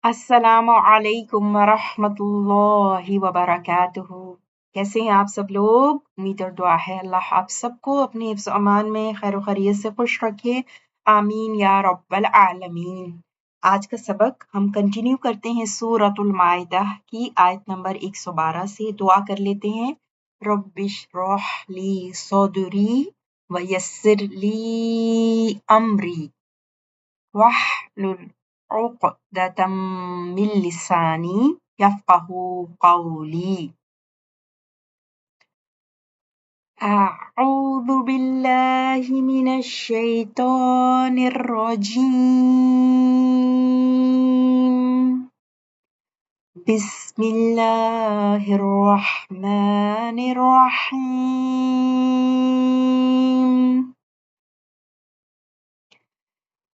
السلام علیکم ورحمۃ اللہ وبرکاتہ۔ کیسے ہیں آپ سب لوگ؟ امید اور دعا ہے اللہ آپ سب کو اپنے حفظ و امان میں خیر و خیریت سے خوش رکھے، آمین یا رب العالمین۔ آج کا سبق ہم کنٹینیو کرتے ہیں سورۃ المائدہ کی آیت نمبر 112 سے۔ دعا کر لیتے ہیں، رب اشرح لی صدری ویسر لی امری واحلل عقدة من لساني يفقهوا قولي۔ أعوذ بالله من الشيطان الرجيم، بسم الله الرحمن الرحيم.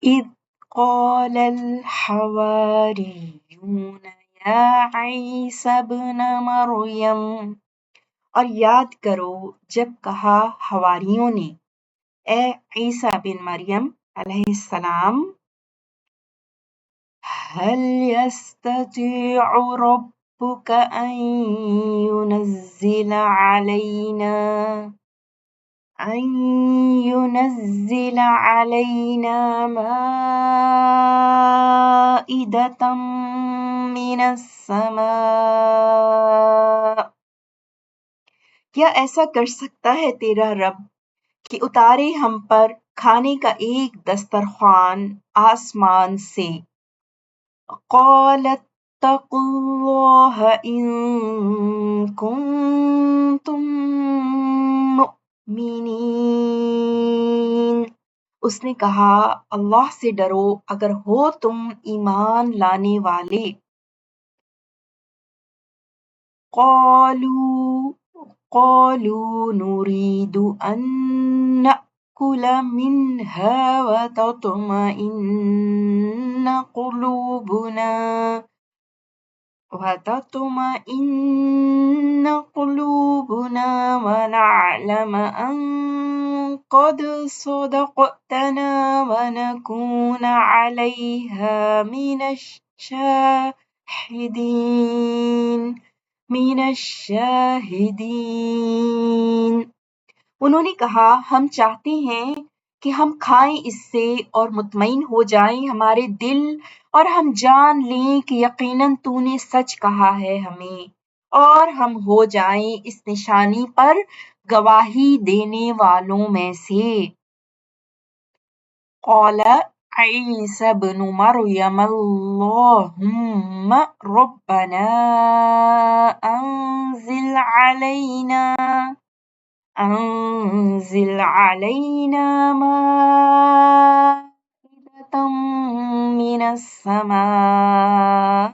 إذ قال الحواريون يا عيسى ابن مريم، اور یاد کرو جب کہا حواریوں نے اے عیسیٰ بن مریم علیہ السلام، هل يستطيع ربك أن ينزل علينا مائدة من السماء، کیا ایسا کر سکتا ہے تیرا رب کہ اتارے ہم پر کھانے کا ایک دسترخوان آسمان سے؟ قال اتقوا اللہ ان کنتم مؤمنین، اس نے کہا اللہ سے ڈرو اگر ہو تم ایمان لانے والے۔ قالوا نريد أن نأكل منها وتطمئن قلوبنا ونعلم أن قد صدقتنا ونكون عليها من الشاہدین۔ انہوں نے کہا ہم چاہتے ہیں کہ ہم کھائیں اس سے اور مطمئن ہو جائیں ہمارے دل، اور ہم جان لیں کہ یقیناً تو نے سچ کہا ہے ہمیں، اور ہم ہو جائیں اس نشانی پر گواہی دینے والوں میں سے۔ قال عيسى ابن مريم اللهم ربنا أنزل علينا مائدة من السماء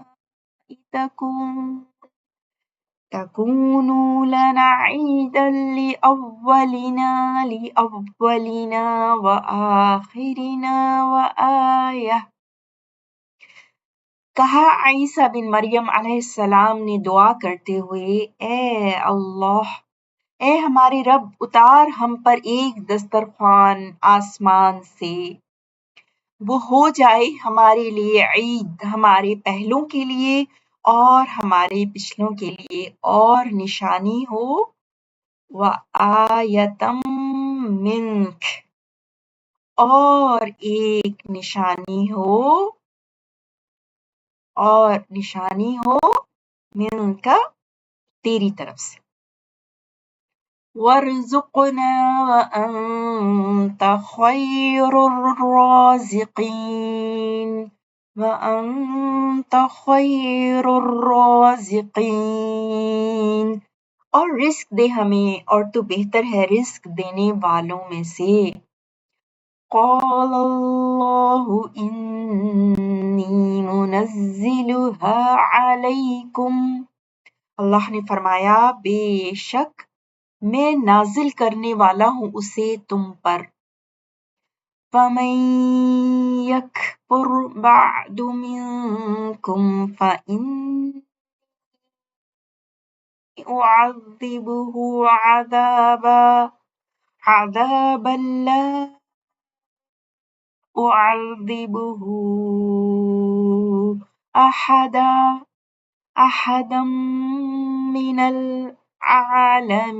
تكون لنا عيدا لأولنا وآخرنا وآية۔ کہا عیسیٰ بن مریم علیہ السلام نے دعا کرتے ہوئے، اے اللہ، اے ہمارے رب، اتار ہم پر ایک دسترخوان آسمان سے، وہ ہو جائے ہمارے لیے عید، ہمارے پہلوں کے لیے اور ہمارے پچھلوں کے لیے، اور نشانی ہو، وآیتم منک، اور ایک نشانی ہو منک، تیری طرف سے۔ وارزقنا وأنت خير الرازقين، اور رزق دے ہمیں، اور تو بہتر ہے رزق دینے والوں میں سے۔ قال اللہ انی منزلها علیکم، اللہ نے فرمایا بے شک میں نازل کرنے والا ہوں اسے تم پر۔ فَمَن يَكْفُرْ بَعْدُ مِنكُمْ فَإِنِّي أُعَذِّبُهُ عَذَابًا لَا أُعَذِّبُهُ أحدا أحدا من العالمين.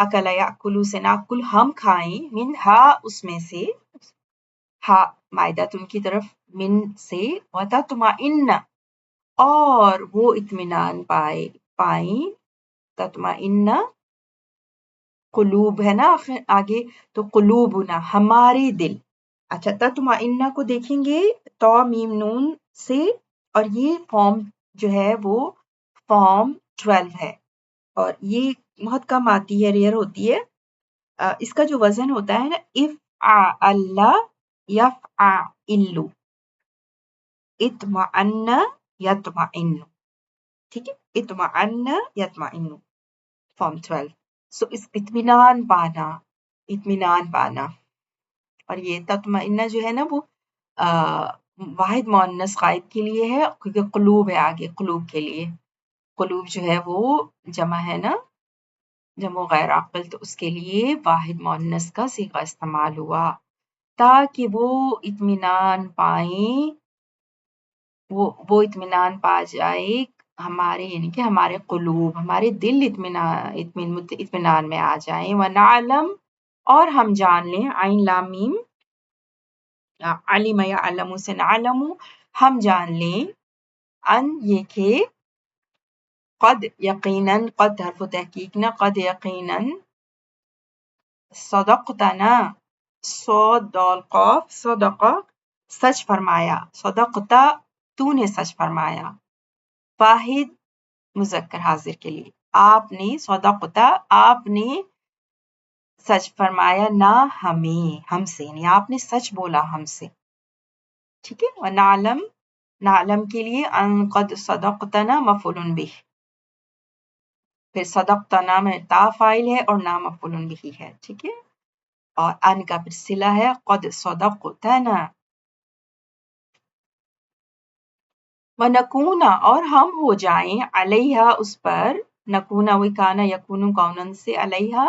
اکل یاکلو سے ناکل ہم کھائیں، من ہا اس میں سے، ہا مائدہ تم کی طرف، من سے، وتطمئن اور وہ اطمینان پائیں، تطمئن قلوب ہے نا آگے، تو قلوبنا ہمارے دل. اچھا تطمئن کو دیکھیں گے تو میم نون سے، اور یہ فارم جو ہے وہ فارم 12 ہے، اور یہ بہت کم آتی ہے، ریئر ہوتی ہے. اس کا جو وزن ہوتا ہے نا افعل یفعل، اطمئن یطمئن، ٹھیک ہے، اطمئن یطمئن، فارم 12. سو اس اطمینان پانا، اور یہ تطمئنہ جو ہے نا وہ واحد مؤنث غائب کے لیے ہے، کیونکہ قلوب ہے آگے، قلوب کے لیے، قلوب جو ہے وہ جمع ہے نا، جمع غیر عاقل، تو اس کے لیے واحد مؤنث کا صیغہ استعمال ہوا، تاکہ وہ اطمینان پائیں، وہ اطمینان پا جائے ہمارے، یعنی کہ ہمارے قلوب، ہمارے دل اطمینان میں آ جائیں. وَنَعْلَمْ اور ہم جان لیں، عین لام میم، علم یعلم سے نعلم، ہم جان لیں، ان یہ کہ، قد یقیناً، قد حرف تحقیق نہ، قد یقیناً، صدقتنا، صاد دال قاف، صدقہ سچ فرمایا، صدقتا تو نے سچ فرمایا، واحد مذکر حاضر کے لیے، آپ نے، صدقتا آپ نے سچ فرمایا، نہ ہمیں، ہم سے، یعنی آپ نے سچ بولا ہم سے، ٹھیک ہے. وَنَعْلَمْ نعلم کے لیے ان قد صدقتنا مفعول بہ، پھر صدقتنا میں تا فاعل ہے اور نا مفعول بہ ہے، ٹھیک ہے، اور ان کا پھر صلہ ہے، قد صدقتنا. وَنَكُونَ اور ہم ہو جائیں، علیہا اس پر، نکونا وی کانا یکونو کونن سے، علیہا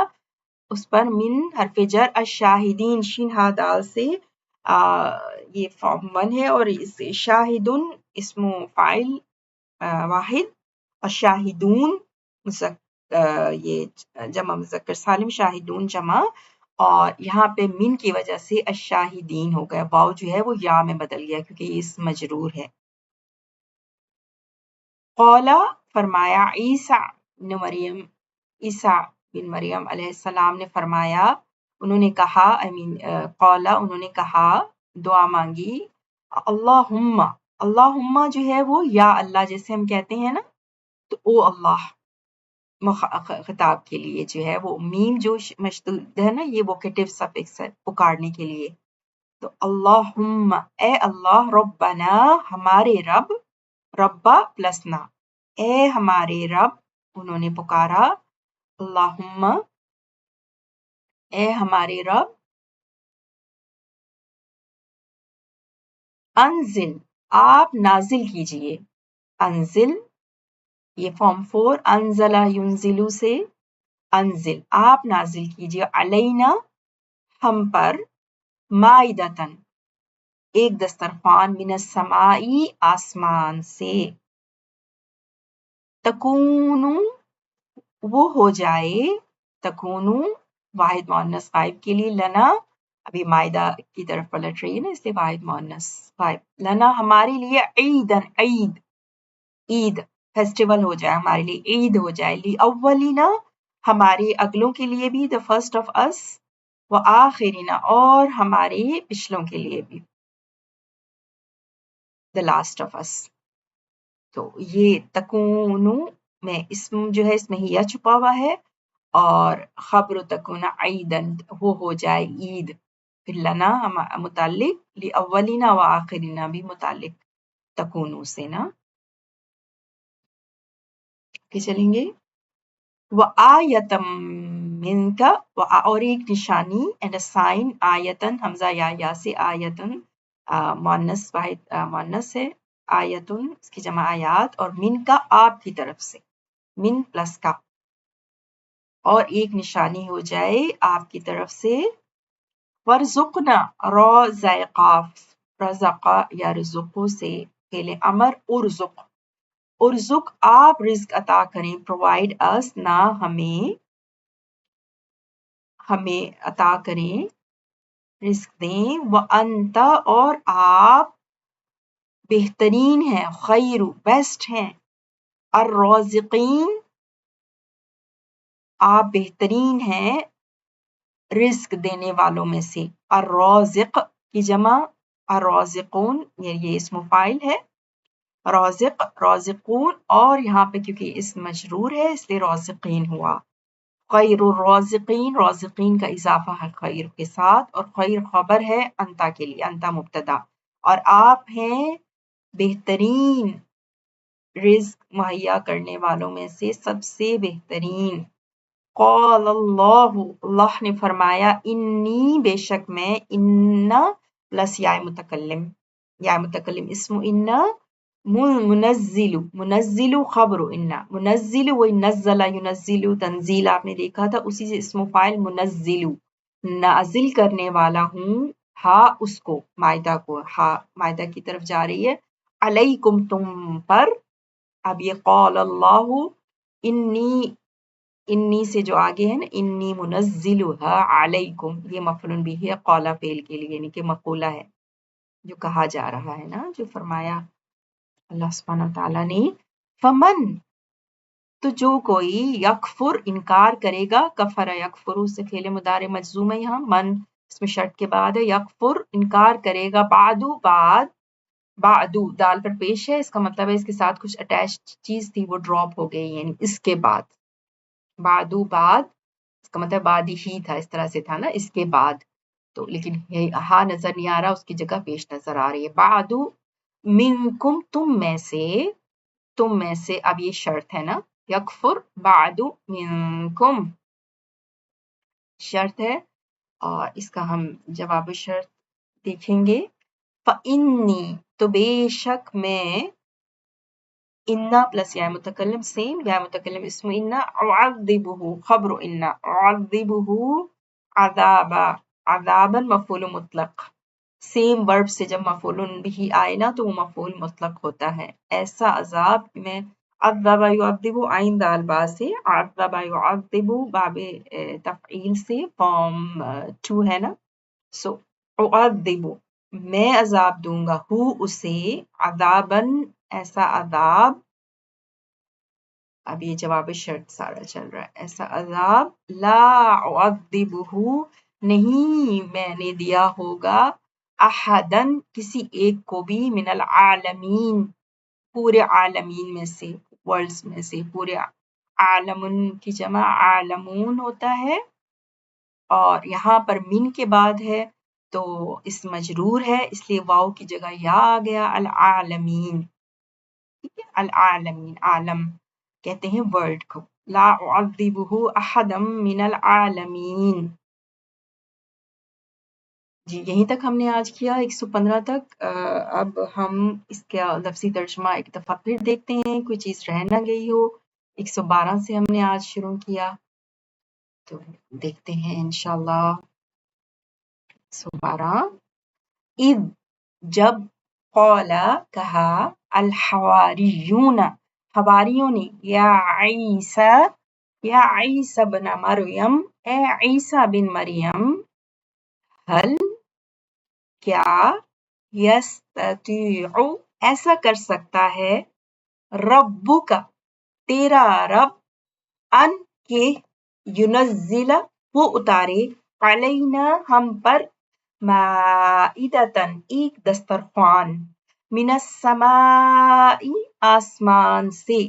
اس پر، من حرف جر، الشاہدین شین ہا دال سے، یہ فارم 1 ہے، اور اس شاہدن اسم فاعل واحد، اور شاہدون یہ جمع مذکر سالم، شاہدون جمع، اور یہاں پہ من کی وجہ سے الشاہدین ہو گیا، واو جو ہے وہ یا میں بدل گیا کیونکہ یہ اسم مجرور ہے. قولا فرمایا، عیسیٰ بن مریم، عیسیٰ بن مریم علیہ السلام نے فرمایا، انہوں نے کہا، قولا انہوں نے کہا، دعا مانگی، اللہم، اللہم جو ہے وہ یا اللہ جیسے ہم کہتے ہیں نا، تو او اللہ خطاب کے لیے جو ہے وہ میم جو مشدود ہے نا، یہ ووکیٹو سفکس ہے پکارنے کے لیے، تو اللہم اے اللہ، ربنا ہمارے رب، ربا پلسنا اے ہمارے رب، انہوں نے پکارا، اللہم اے ہمارے رب، انزل آپ نازل کیجئے، انزل یہ فارم 4، انزلہ ینزلو سے، انزل آپ نازل کیجئے، علینا ہم پر، مائدتن ایک دسترخوان، من السمائی آسمان سے، تکونو وہ ہو جائے، تکونو واحد مؤنث غائب کے لیے، لنا ابھی مائدہ کی طرف پلٹ رہی ہے نا، اس لیے واحد مؤنث غائب، لنا ہمارے لیے، عیدن عید، عید فیسٹیول ہو جائے ہمارے لیے، عید ہو جائے، لی اولینا ہمارے اگلوں کے لیے بھی، the first of us، و آخرینا اور ہمارے پچھلوں کے لیے بھی، the last of us. تو یہ تکونو میں اسم جو ہے اس میں ہیا چھپا ہوا ہے، اور خبر تکون عیدن وہ ہو جائے عید، پھر لنا متعلق، لی اولینا و آخرینا بھی متعلق تکونو سے نا، کہ چلیں گے. وآیتم منکا، اور ایک نشانی اینڈ سائن، آیتن حمزہ یا سے، آیتن مؤنث واحد مؤنث ہے، آیتن اس کی جمع آیات، اور من کا آپ کی طرف سے، من پلس کا، اور ایک نشانی ہو جائے آپ کی طرف سے، ورزقنا را ذائقاف، رزقا یا رزقو سے، فعل امر، ارزق، ارزق آپ رزق عطا کریں، پرووائڈ اس نہ ہمیں، ہمیں عطا کریں، رزق دیں، وَأَنْتَ اور آپ بہترین ہیں، خیر بیسٹ ہیں، الرازقین آپ بہترین ہیں رزق دینے والوں میں سے، الرازق کی جمع الرازقون، یہ اسم فاعل ہے، رازق رازقون، اور یہاں پہ کیونکہ اسم مجرور ہے اس لیے رازقین ہوا، خیر الرازقین، رازقین کا اضافہ ہے خیر کے ساتھ، اور خیر خبر ہے انتا کے لیے، انتا مبتدا، اور آپ ہیں بہترین رزق مہیا کرنے والوں میں سے سب سے بہترین۔ قال اللہ نے فرمایا، انی بے شک میں، ان پلس یا متکلم اسم ان، منزل خبر ان، منزل و نزل ینزل تنزیل آپ نے دیکھا تھا، اسی سے اسم فاعل منزل، نازل کرنے والا ہوں، ہا اس کو، مائدہ کو، ہا مائدہ کی طرف جا رہی ہے، علیکم تم پر، اب یہ قال اللہ، انی سے جو آگے ہے نا، انی منزلها علیکم، یہ مفعول بھی ہے قال فعل کے لیے، یعنی کہ مقولہ ہے جو کہا جا رہا ہے نا، جو فرمایا اللہ سبحانہ وتعالیٰ نے، فمن تو جو کوئی یکفر انکار کرے گا، کفر یکفر سے فعل مضارع مجزوم ہے، یہاں من اس میں شرط کے بعد ہے، یکفر انکار کرے گا، بعدو دال پر پیش ہے، اس کا مطلب ہے اس کے ساتھ کچھ اٹیچ چیز تھی وہ ڈراپ ہو گئی، یعنی اس کے بعد، بعد اس کا مطلب بعد ہی تھا، اس طرح سے تھا نا، اس کے بعد، تو لیکن ہاں نظر نہیں آ رہا، اس کی جگہ پیش نظر آ رہی ہے، بعد منکم تم میں سے، اب یہ شرط ہے نا، یکفر بعد منکم شرط ہے، اور اس کا ہم جواب شرط دیکھیں گے، فإنی تو بے شک میں، انا پلس یا متکلم سیم، یا متکلم اسم انا، اعذبہ خبر انا، اعذبہ عذابا مفعول مطلق، سیم ورب سے جب مفعول بھی آئے نا تو وہ مفعول مطلق ہوتا ہے، ایسا عذاب میں، عذب یعذب عین دال با سے، عذب یعذب باب تفعیل سے، فارم 2 ہے نا، سو اعذب میں عذاب دوں گا، ہو اسے، عذاباً ایسا عذاب، اب یہ جواب شرط سارا چل رہا ہے، ایسا عذاب، لا اعذبہ نہیں میں نے دیا ہوگا، احدن کسی ایک کو بھی، من العالمین پورے عالمین میں سے، ورلڈز میں سے، پورے عالمن کی جمع عالمون ہوتا ہے، اور یہاں پر من کے بعد ہے تو اس مجرور ہے، اس لیے واو کی جگہ یا آ گیا، العالمین، ٹھیک ہے، العالمین عالم کہتے ہیں ورلڈ کو، لا اعذبہ احدا من العالمین۔ جی یہیں تک ہم نے آج کیا 115 تک، اب ہم اس کا لفظی ترجمہ ایک دفعہ پھر دیکھتے ہیں، کوئی چیز رہ نہ گئی ہو، 112 سے ہم نے آج شروع کیا، تو دیکھتے ہیں انشاءاللہ 112، اذ جب، قال کہا، الحواریون حواریوں نے، یا عیسی بن مریم، اے عیسیٰ بن مریم، حل کیا، یستطیع ایسا کر سکتا ہے، ربک تیرا رب، ان کے، ینزل وہ اتارے، علینا ہم پر، مائدتن ایک دسترخوان، من السماء آسمان سے،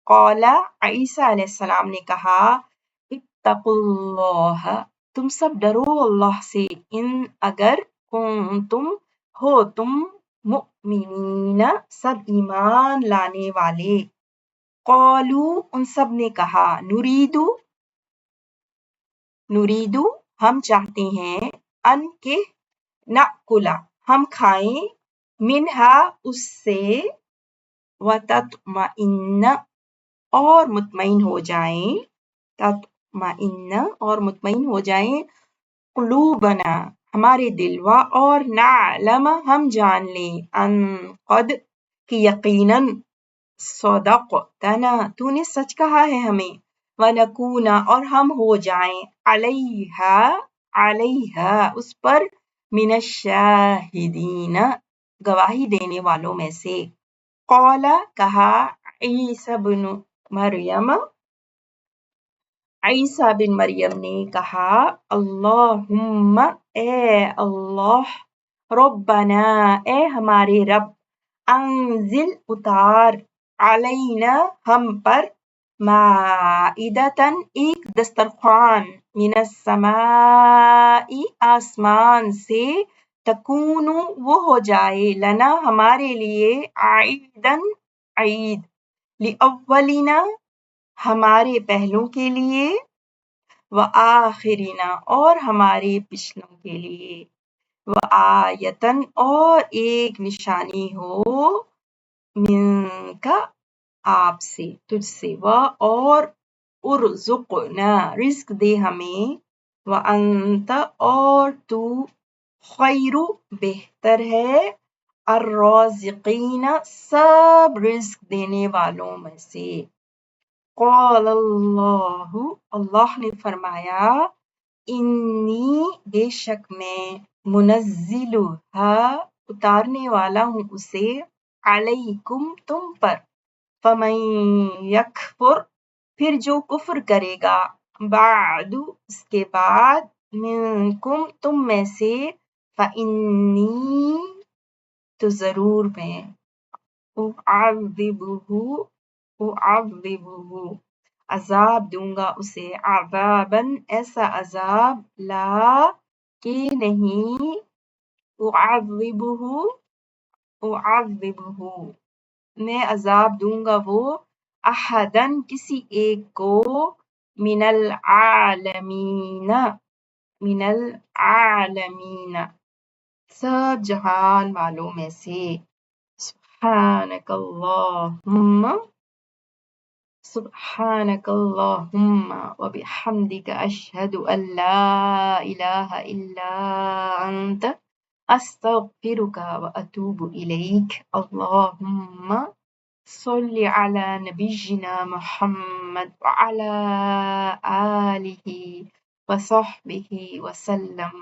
قال عیسیٰ علیہ السلام نے کہا، اتقوا اللہ تم سب ڈرو اللہ سے، ان اگر کنتم ہو تم، مؤمنین سب ایمان لانے والے، قالوا ان سب نے کہا، نریدو ہم چاہتے ہیں، ان کے، نأکلا ہم کھائیں، منہا اس سے، وتطمئن اور مطمئن ہو جائیں، تطمئن اور مطمئن ہو جائیں، قلوبنا ہمارے دل، اور نعلم ہم جان لیں، ان قد کہ یقیناً، صدقتنا تو نے سچ کہا ہے ہمیں، وَنَكُونَ اور ہم ہو جائیں علیہا اس پر من الشاہدین گواہی دینے والوں میں سے۔ قال کہا عیسی بن مریم عیسیٰ بن مریم نے کہا اللہم اے اللہ ربنا اے ہمارے رب انزل اتار علینا ہم پر مائدتن ایک دسترخوان من السماء آسمان سے تکون وہ ہو جائے لنا ہمارے لیے عیدن عید لأولنا ہمارے پہلوں کے لیے وآخرنا اور ہمارے پچھلوں کے لیے وآیتن اور ایک نشانی ہو منکا آپ سے تجھ سے اور ارزقنا رزق دے ہمیں وانت اور تو خیر بہتر ہے الرازقین سب رزق دینے والوں میں سے۔ قال اللہ نے فرمایا انی بے شک میں منزلھا اتارنے والا ہوں اسے علیکم تم پر فمن یکفر پھر جو کفر کرے گا بعد اس کے بعد منکم تم میں سے فانی تو ضرور میں اعذبہ عذاب دوں گا اسے عذاباً ایسا عذاب لا کہ نہیں اعذبہ میں عذاب دوں گا وہ احدن کسی ایک کو من العالمین سب جہان والوں میں سے۔ سبحانک اللہم وبحمدک اشہد ان لا الہ الا انت استغفرک واتوب الیک۔ اللہم صل علی نبینا محمد وعلی آلہ وصحبہ وسلم۔